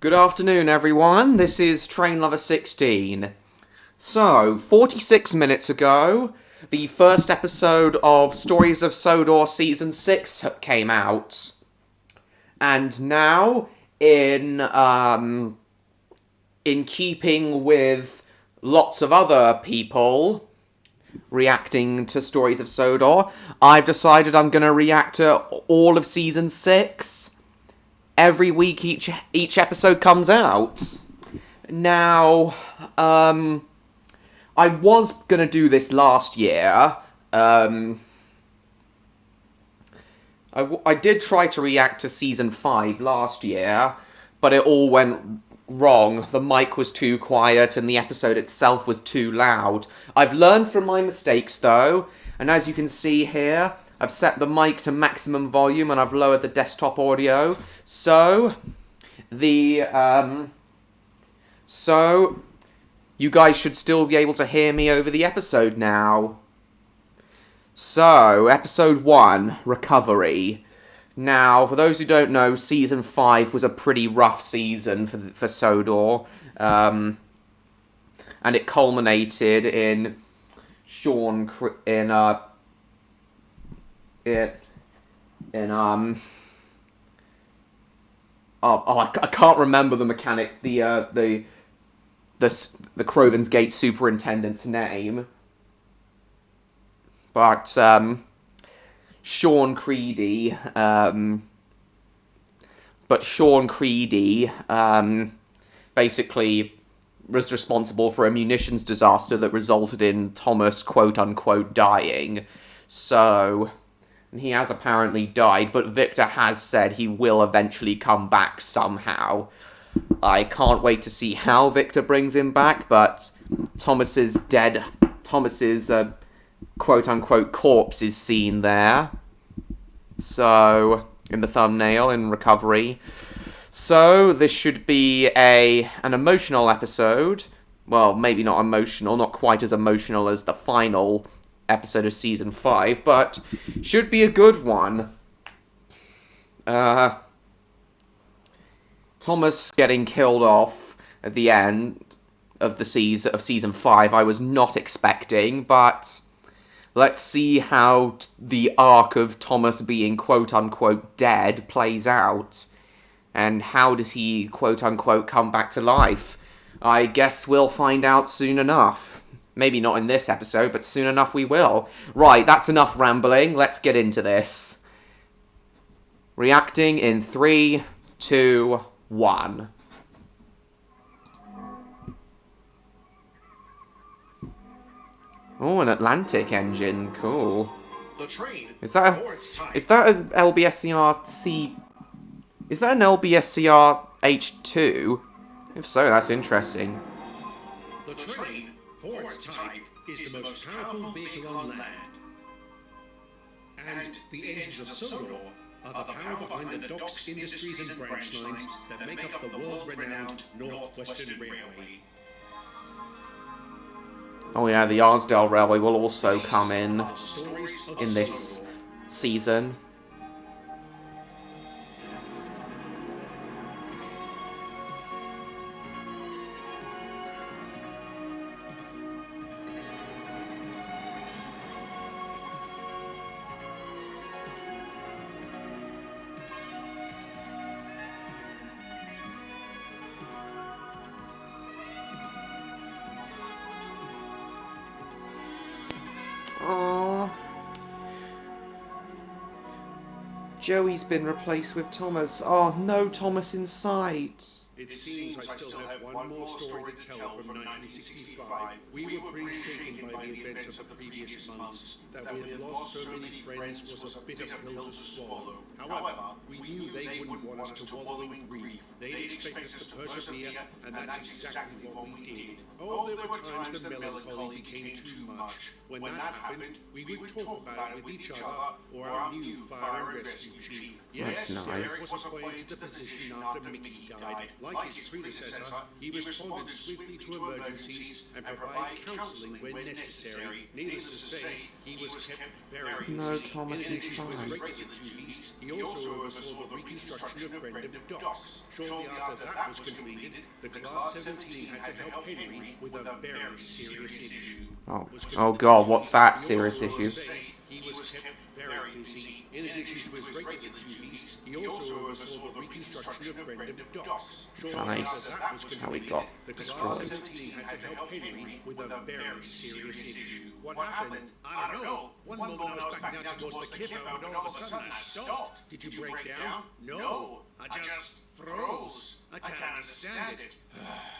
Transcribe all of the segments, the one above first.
Good afternoon, everyone. This is Train Lover 16. So, 46 minutes ago, the first episode of Stories of Sodor Season 6 came out. And now, in keeping with lots of other people reacting to Stories of Sodor, I've decided I'm going to react to all of Season 6. Every week each episode comes out. Now, I was gonna do this last year. I did try to react to Season 5 last year, but it all went wrong. The mic was too quiet and the episode itself was too loud. I've learned from my mistakes though, and as you can see here, I've set the mic to maximum volume and I've lowered the desktop audio. So you guys should still be able to hear me over the episode now. So, episode 1, Recovery. Now, for those who don't know, season 5 was a pretty rough season for Sodor. And it culminated in I can't remember the mechanic, the Croven's Gate superintendent's name, but Sean Creedy basically was responsible for a munitions disaster that resulted in Thomas quote-unquote dying. So he has apparently died, but Victor has said he will eventually come back somehow. I can't wait to see how Victor brings him back, but Thomas's quote-unquote corpse is seen there. So, in the thumbnail, in Recovery. So, this should be an emotional episode. Well, maybe not emotional, not quite as emotional as the final episode of Season 5, but should be a good one. Thomas getting killed off at the end of Season 5 I was not expecting, but let's see how the arc of Thomas being quote-unquote dead plays out. And how does he quote-unquote come back to life? I guess we'll find out soon enough. Maybe not in this episode, but soon enough we will. Right, that's enough rambling. Let's get into this. Reacting in 3, 2, 1. Oh, an Atlantic engine. Cool. The train Is that an LBSCR Is that an LBSCR H2? If so, that's interesting. The train, for its type, is the most powerful vehicle on land. And the engines of Sodor are the power behind the docks, industries and branch lines that make up the world-renowned Northwestern Railway. Oh yeah, the Arsdale Railway will also come in this season. Aww. Joey's been replaced with Thomas. Oh, no Thomas in sight. It seems I still have one more story to tell from 1965. We were pretty shaken by the events of the previous months. That we had lost so many friends was a bitter pill to swallow. However, we knew they wouldn't want us to wallow in grief. They'd expect us to persevere, and that's exactly what we did. Oh, there were times the melancholy became too much. When that happened, we would talk about it with each other or our new fire and rescue chief. Yes, That's nice. Derek was appointed to the position after Mickey died. Like his predecessor, he responded swiftly to emergencies and provided counseling when necessary. Needless to say, he was kept very busy. No Thomas In in addition to his sight. regular duties, he also oversaw the reconstruction of Brendan docks. Sean shortly after that was completed, the Class 17 had to help Henry with a very serious issue. Oh God, what's that serious issue? He was kept very busy. In addition to his regular duties, he also oversaw the reconstruction of Brendan Docks. Nice. How we got The Class destroyed. 17 had to help Henry with a very serious issue. What happened? I don't know. One moment I was backing out towards the kipper, and all of a sudden I stopped. Did you break down? No, I just froze. I can't understand it.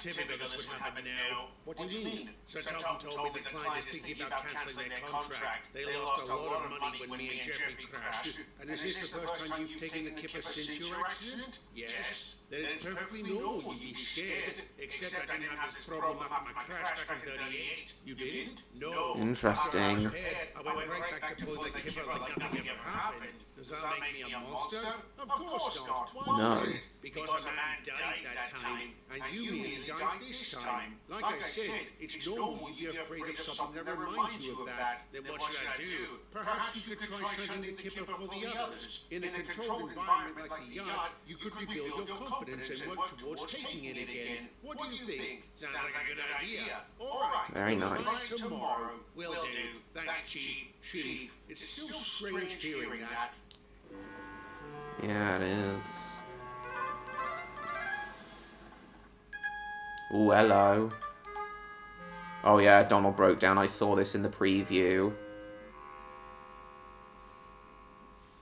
Typical this would happen now. What do you mean? Sir Tom told me the client is thinking about cancelling their contract. They lost a lot of money when me and Jeffrey crashed. And is this the first time you've taken the kipper since your accident? Yes. Then it's perfectly normal you'd be scared. Except I didn't have this problem after my crash back in 38. You didn't? No. Interesting. I went right back to pulling the kipper like nothing ever happened. Does that make me a monster? Of course not. Why No. not? Because a man died that time, and you nearly died this time. Like I said, it's normal you'd be afraid of something that reminds you of that. Then what should I do? Perhaps you could try shutting the kipper for the others. In a controlled environment like the yacht, you could rebuild your confidence and work towards taking it again. What do you think? Sounds like a good idea. All right. Very nice. Try tomorrow. Will do. Thanks, Chief. Chief, it's still strange hearing that. Yeah, it is. Ooh, hello. Oh yeah, Donald broke down. I saw this in the preview.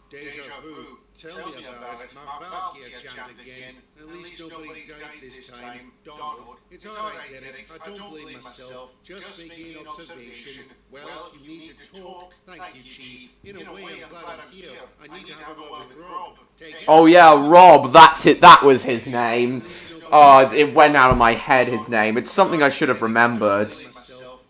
Deja vu. Tell me about it. My valve gear jammed again. At least nobody died this time. Donald, it's alright, Derek. I don't blame myself. Just making an observation. Well, you need to talk. Thank you, Chief. In a way, I'm glad I'm here. I need to have a word with Rob. Oh yeah, Rob. That's it. That was his name. Oh, it went out of my head. His name. It's something I should have remembered.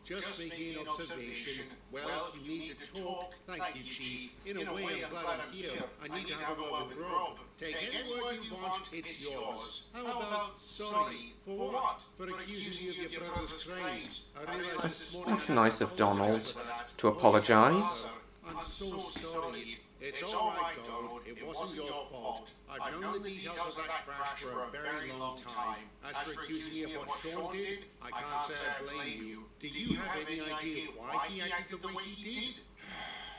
Just making an observation. Well, you need to talk. Thank you, Chief. In a way, I'm glad I'm here. I need to have a word with Rob. Take any word you want, it's yours. How about sorry? For what? For accusing you of your brother's crimes. I realized this morning... That's nice of Donald to apologise. I'm so sorry. It's all right, Donald. It wasn't your fault. I've known the details of that crash for a very long time. As for accusing me of what Sean did, I can't say I blame you. Do you have any idea why he acted the way he did?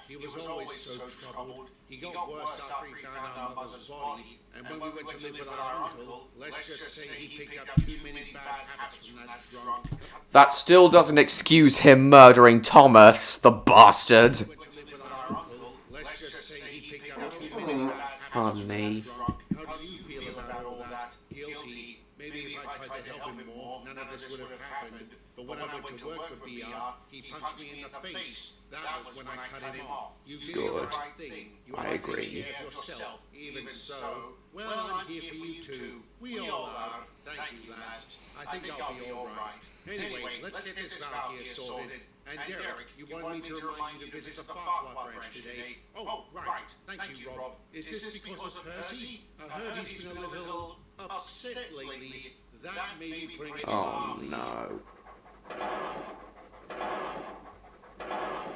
He was always so troubled. He got worse after he found our mother's body. And when we went to live with our uncle, let's just say he picked up too many bad habits from that drunk. That still doesn't excuse him murdering Thomas, the bastard. Let's just say he picked up too many bad habits Pardon from me. that drunk. How do you feel about all that? Guilty. Maybe if I tried to help him more, none of this would have happened. But when I went to work for BR, he punched me in the face. That was when I cut him off. You did the right thing. You I had to agree. take care of yourself. Even so, well, I'm here for you too. We all are. Thank you, lads. I think I'll be all right. Anyway, let's get this valve here sorted. And Derek, you wanted me to remind you to visit the Bartwa branch today. Oh, right. Thank you, Rob. Is this because of Percy? I heard he's been a little upset lately. That may be putting it Oh no.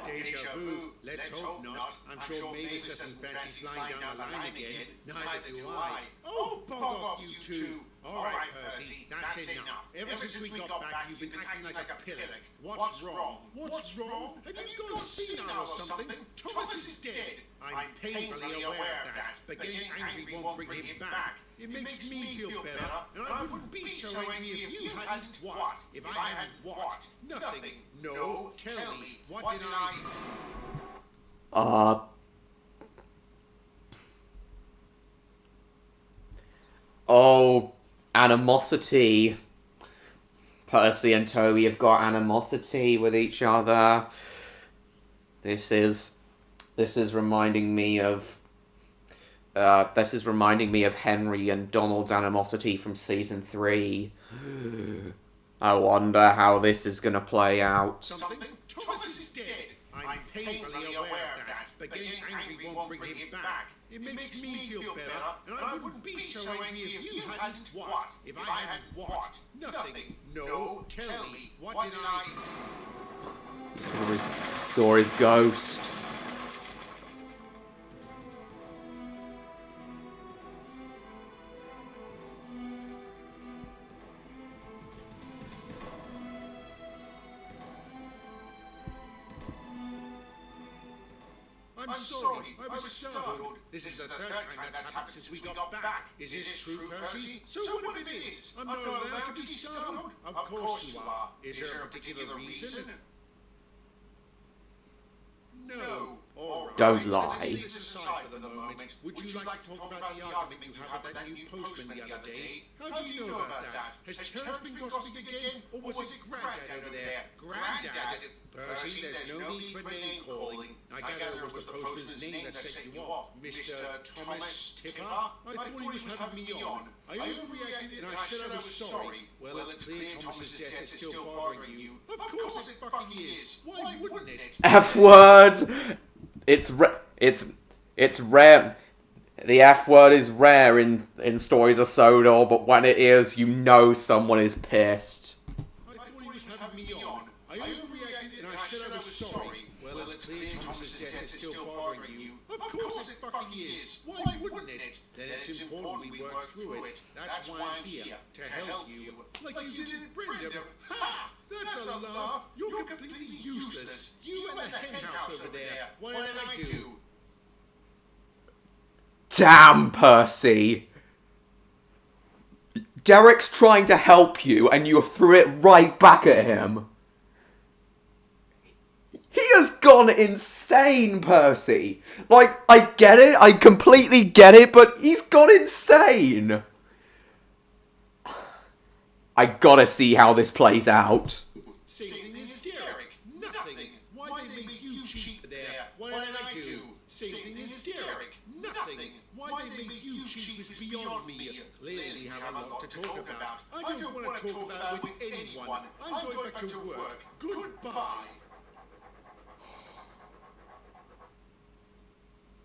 Deja vu. Let's hope not. I'm sure Mavis doesn't fancy flying down the line again. Neither do I. Oh, bug off, you two. All right, Percy, that's enough. Ever since we got back, you've been acting like a pillock. What's wrong? What's wrong? Have you gone senile or something? Thomas is dead. I'm painfully aware of that, but getting angry won't bring him back. It makes me feel better, and I wouldn't be so angry if you hadn't what? If I hadn't what? Nothing. No, tell me, what did I... Oh, animosity. Percy and Toby have got animosity with each other. This is reminding me of Henry and Donald's animosity from season 3. I wonder how this is gonna play out. Something? Thomas is dead. I'm painfully aware of that, but getting angry won't bring him back. It makes me feel better, and I wouldn't be so angry if you hadn't what? If I hadn't what? Nothing. No, tell me, what did I... Saw his ghost. I'm sorry, I was startled. This is the third time that's happened since we got back. Is this true, Percy? So what if it is? I'm not allowed to be startled. Of course you are. Is there a particular reason? No. All right. Don't Let's lie. leave this aside for the moment. Would you like to talk about the argument you had with that new postman the other day? How do you know about that? Has Terence been gossiping again? Or was it Granddad over there? Granddad? Percy, there's no need for name calling. I gather it was the postman's name that set you off, Mr. Thomas Tipper? I thought he was having me on. I overreacted and I said I was sorry. Well, it's clear Thomas's death is still bothering you. Of course it fucking is. Why wouldn't it? F word. It's rare. The F word is rare in Stories of Sodor, but when it is, you know someone is pissed. I thought he was having me on. I overreacted and I said I was sorry. Well, it's clear Thomas's death is still bothering you. Of course it fucking is. Why wouldn't it? Then it's important we work through it. That's why I'm here, to help you. Like you did in Brindham. Ha! That's a laugh. You're completely useless. You and the hen house over there. What did I do? Damn, Percy. Derek's trying to help you, and you threw it right back at him. He has gone insane, Percy. Like, I get it, I completely get it, but he's gone insane. I gotta see how this plays out. Same thing as Derek. Nothing. Why they make you cheat there? What did I do? Same thing as Derek. Nothing. Why they make you cheat was beyond me. Clearly you have a lot to talk about. I don't want to talk about it with anyone. I'm going back to work. Goodbye.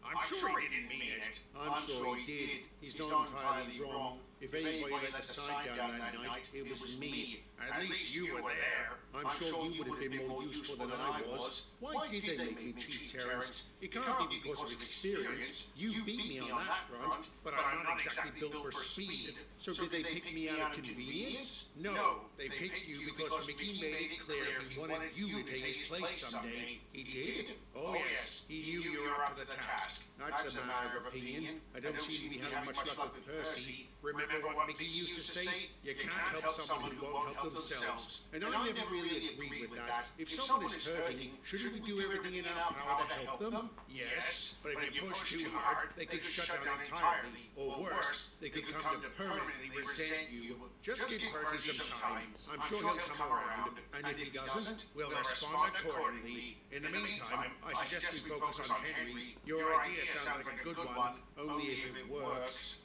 I'm sure he didn't mean it. I'm sure he did. He's not entirely wrong. If anybody let the sign down that night, it was me. At least you were there. I'm sure you would have been more useful than I was. Why did they make me Chief Terrence? It can't be because of experience. You beat me on that front, but I'm not exactly built for speed. So did they pick me out of convenience? No, they picked you because Mickey made it clear he wanted you to take his place someday. He did? Oh yes, he knew you were up to the task. That's a matter of opinion. I don't seem to be having much luck with Percy. Remember what Mickey used to say? You can't help someone who won't help themselves. And I never really agreed with that. If someone is hurting, shouldn't we do everything in our power to help them? Yes, but if you push too hard, they could shut down entirely. Or worse, they could come to permanently resent you. Just give Percy some time. I'm sure he'll come around. And if he doesn't, we'll respond accordingly. In the meantime, I suggest we focus on Henry. Your idea sounds like a good one, only if it works.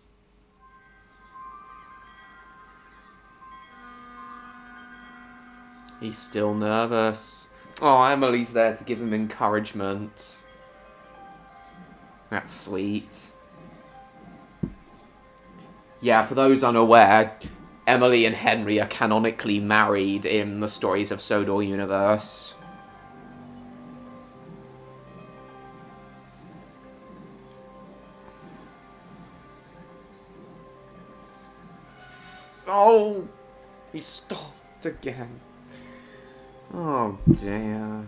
He's still nervous. Oh, Emily's there to give him encouragement. That's sweet. Yeah, for those unaware, Emily and Henry are canonically married in the Stories of Sodor universe. Oh, he stopped again. Oh dear.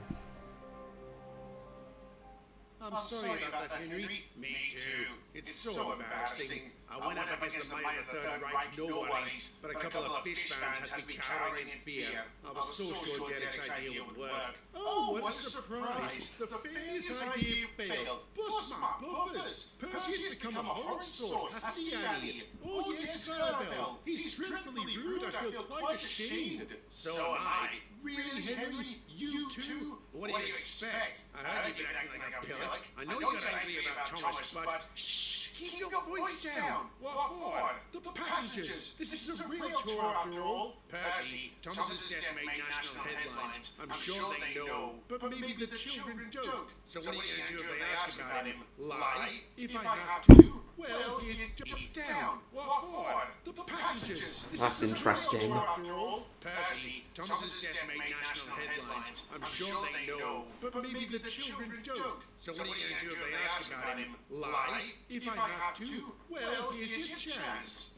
I'm sorry about that, Henry. Me too. It's so embarrassing. I went up against the might of the Third Reich nobodies, but a couple of fish fans has me cowering in fear. I was so sure Derek's idea would work. Oh, what a surprise! The famous idea failed. Bust my bumpers! Percy's become a horrid sort, hasn't he, Annie? Oh yes, Clarabelle. He's dreadfully rude. I feel quite ashamed. So am I. Really, Henry? You too? What do you expect? I heard you've been acting like a pillock. I know you got angry about Thomas, but shh! Keep your voice down! What for? The passengers! This is a real tour after all! Percy, Thomas's death made national headlines. I'm sure they know, but maybe the children don't. So what are you going to do if they ask about him? Lie? If I have to? Well, you jump down. What for? The passengers! That's interesting. After all, Percy, Thomas's death made national headlines. I'm sure they know, but maybe the children don't. So what are you going to do if they ask about him? Lie? If I have to? Well, here's your chance.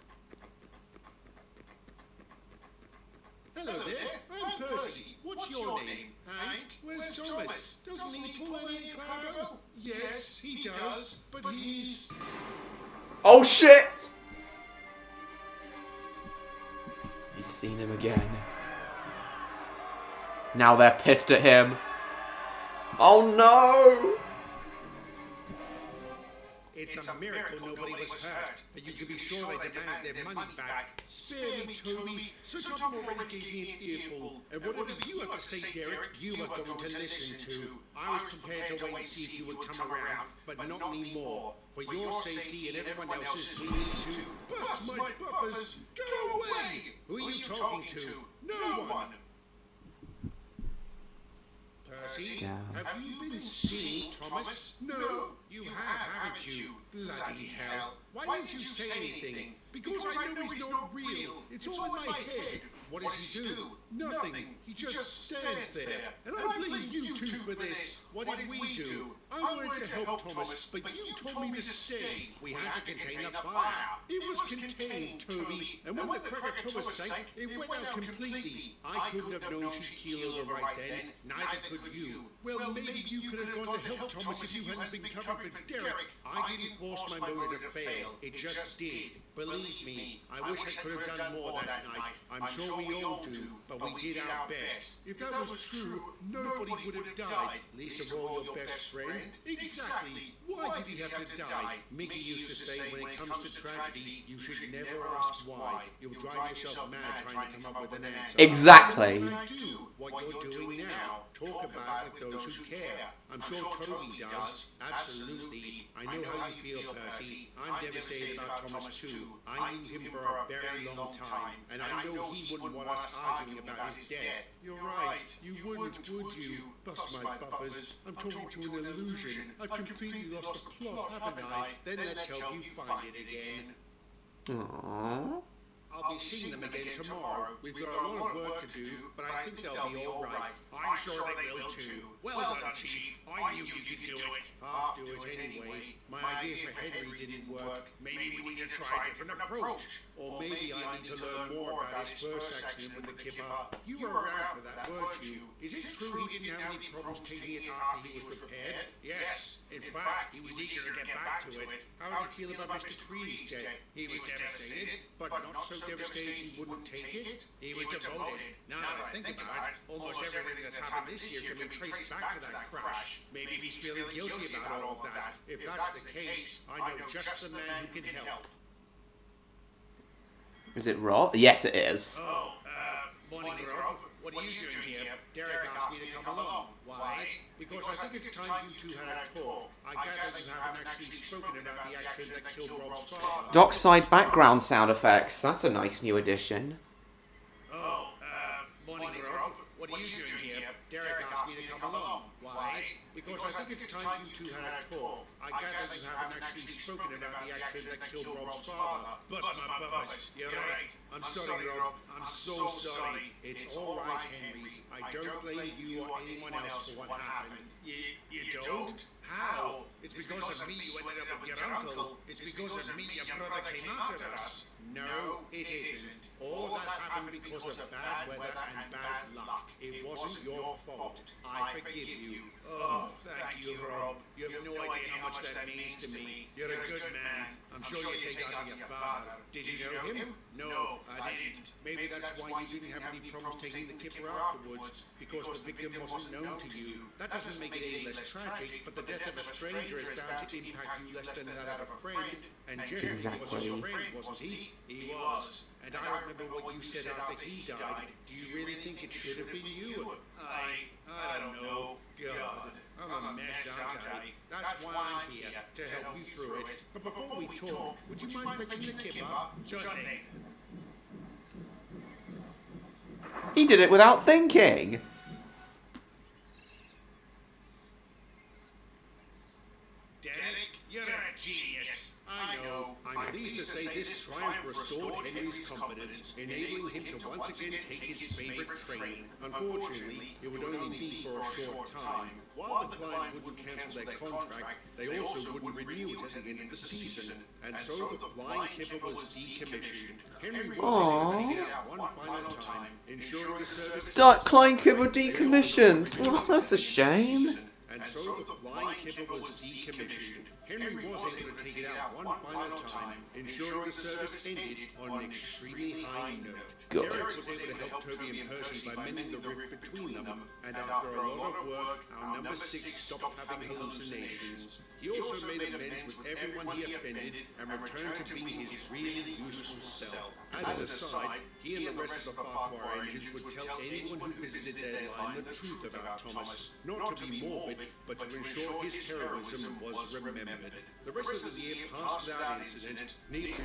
Hello there, I'm Percy, what's your name? Hank? Where's Thomas? Doesn't he pull any cargo? Yes, he does, but he's... Oh shit! He's seen him again. Now they're pissed at him. Oh no! It's a miracle nobody was hurt, but you can be sure they demand their money back. Spare me, Toby. Sir Tom already gave me an earful, and whatever you have to say, Derek, you are going to listen to. I was prepared to wait and see if you would come around, but not anymore. For your safety and everyone else's, we need to bust my buffers. Go away! Who are you talking to? No one. Percy, have you been seeing Thomas? No, you have, haven't you? Bloody hell. Why didn't you say anything? Because I know he's not real. It's all in my head. What does he do? Nothing. He just stands there. And I blame you two for this. What did we do? I wanted to help Thomas, but you told me to stay. We had to contain the fire. It was contained, Toby. And when the Krakatoa sank, it went out completely. I couldn't have known she'd keel over right then. Neither could you. Well, maybe you could have gone to help Thomas if you hadn't been covering for Derek. I didn't force my motor to fail. It just did. Believe me, I wish I could have done more that night. I'm sure we all do, but we did our best. If that was true, nobody would have died, least of all your best friend. Exactly. Why did he have to die? Mickey used to say when it comes to tragedy, you should never ask why. You'll drive yourself mad trying to come up with an answer. Exactly. What you're doing now, talk about it with those who care. I'm sure Toby does. Absolutely. I know how you feel, Percy. I'm devastated about Thomas too. I knew him for a very long time, and I know he wouldn't want us arguing about his death. You're right. You wouldn't, would you? Bust my buffers. I'm talking to an illusion. I've completely lost the plot, haven't I? Then let's help you find it again. Aww. I'll be seeing them again tomorrow. We've got a lot of work to do, but I think they'll be all right. I'm sure they will too. Well done, Chief. I knew you could do it. I'll do it anyway. My idea for Henry didn't work. Maybe we need to try a different approach. Or maybe I need to learn more about his first accident with the kipper. You were around for that, weren't you? Is it true he didn't have any problems taking it after he was repaired? Yes. In fact, he was eager to get back to it. How did you feel about Mr. Creedy's death? He was devastated, but not so devastated he wouldn't take it. He was devoted. Now that I think about it, almost everything that's happened this year can be traced back to that crash. Maybe he's feeling guilty about all of that. If that's the case, I know just the man who can help. Is it Rob? Yes, it is. Oh, morning, Rob. What are you doing here? Derek asked me to come along. Why? Because I think it's time you two had a talk. I gather you haven't actually spoken about the accident that killed Rob's father. Dockside background sound effects. That's a nice new addition. Oh, morning, Rob. What are you doing here? Derek asked me to come along. Why? Because I think it's time you two had a talk. I gather you haven't actually spoken about the accident that killed Rob's father. Bust my buffers. You're right. I'm sorry, Rob. I'm so sorry. It's all right, Henry. I don't blame you or anyone else for what happened. You don't? How? It's because of me you ended up with your uncle. It's because of me your brother came after us. No, it isn't. All that happened because of bad weather and bad luck. It wasn't your fault. I forgive you. Oh, thank you, Rob. You have no idea how much that means to me. You're a good man. I'm sure you take after your father. Did you know him? No, I didn't. Maybe that's why you didn't have any problems taking the kipper afterwards, because the victim wasn't known to you. That doesn't make it any less tragic, but the death of a stranger is bound to impact you less than that of a friend. And Jeremy was your friend, wasn't he? He was. And I remember what you said after he died. Do you really think it should have been you? I don't know. God, I'm a mess, aren't I? That's why I'm here, to help you through it. But before we talk, would you mind fetching the kipper? Sure thing. He did it without thinking. Derek, you're a genius. I know. I'm pleased to say this triumph restored Henry's confidence, enabling him to once again take his favourite train. Unfortunately, it would only be for a short time. While the client wouldn't cancel their contract, they also wouldn't renew it at the end of the season, and so the flying kipper was decommissioned. Henry was able to take it out one final time, ensuring the service... Klein Kibble decommissioned. Oh, that's a shame. And so the flying kipper was decommissioned. Henry was able to take it out one final time, ensuring the service ended on an extremely high note. Good. Derek was able to help Toby and Percy by mending the rift between them, and after a lot of work, our number 6 stopped having hallucinations. He also made amends with everyone he offended and returned to being his really useful self. As an aside, he and the rest of the Farquhar engines would tell anyone who visited their line the truth about Thomas, not to be morbid, but to ensure his heroism was remembered. The rest of the year passed without incident.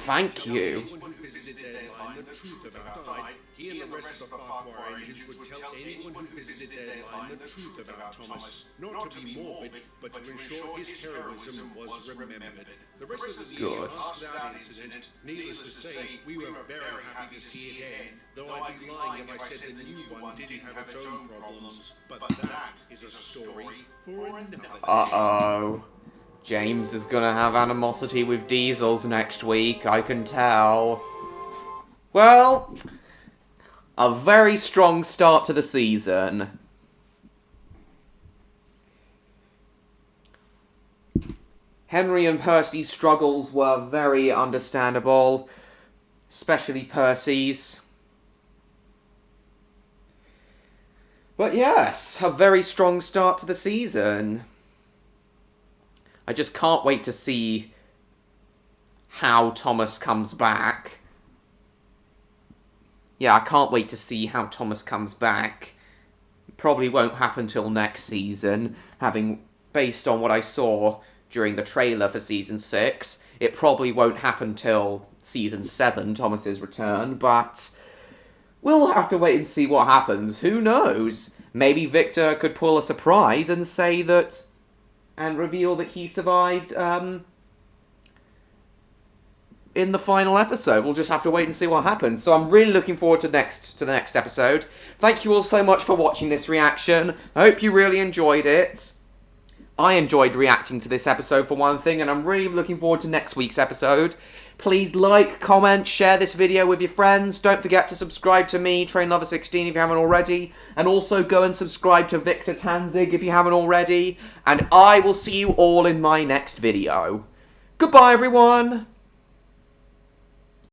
Thank you. Anyone who visited their line the truth about Thomas. He and the rest of the Farquhar engines would tell anyone who visited their line the truth about Thomas, not to be morbid, but to ensure his heroism was remembered. The rest of the year passed without incident. Needless to say, we were very happy to see it end, though I'd be lying if I said the new one didn't have its own problems. But that is a story for another day. Uh-oh. James is gonna have animosity with Diesels next week, I can tell. Well, a very strong start to the season. Henry and Percy's struggles were very understandable, especially Percy's. But yes, a very strong start to the season. I just can't wait to see how Thomas comes back. Yeah, I can't wait to see how Thomas comes back. Probably won't happen till next season, based on what I saw during the trailer for Season 6. It probably won't happen till Season 7, Thomas's return, but we'll have to wait and see what happens. Who knows? Maybe Victor could pull a surprise and say that... and reveal that he survived, in the final episode. We'll just have to wait and see what happens. So I'm really looking forward to the next episode. Thank you all so much for watching this reaction. I hope you really enjoyed it. I enjoyed reacting to this episode for one thing, and I'm really looking forward to next week's episode. Please like, comment, share this video with your friends. Don't forget to subscribe to me, TrainLover16, if you haven't already. And also go and subscribe to Victor Tanzig if you haven't already. And I will see you all in my next video. Goodbye, everyone!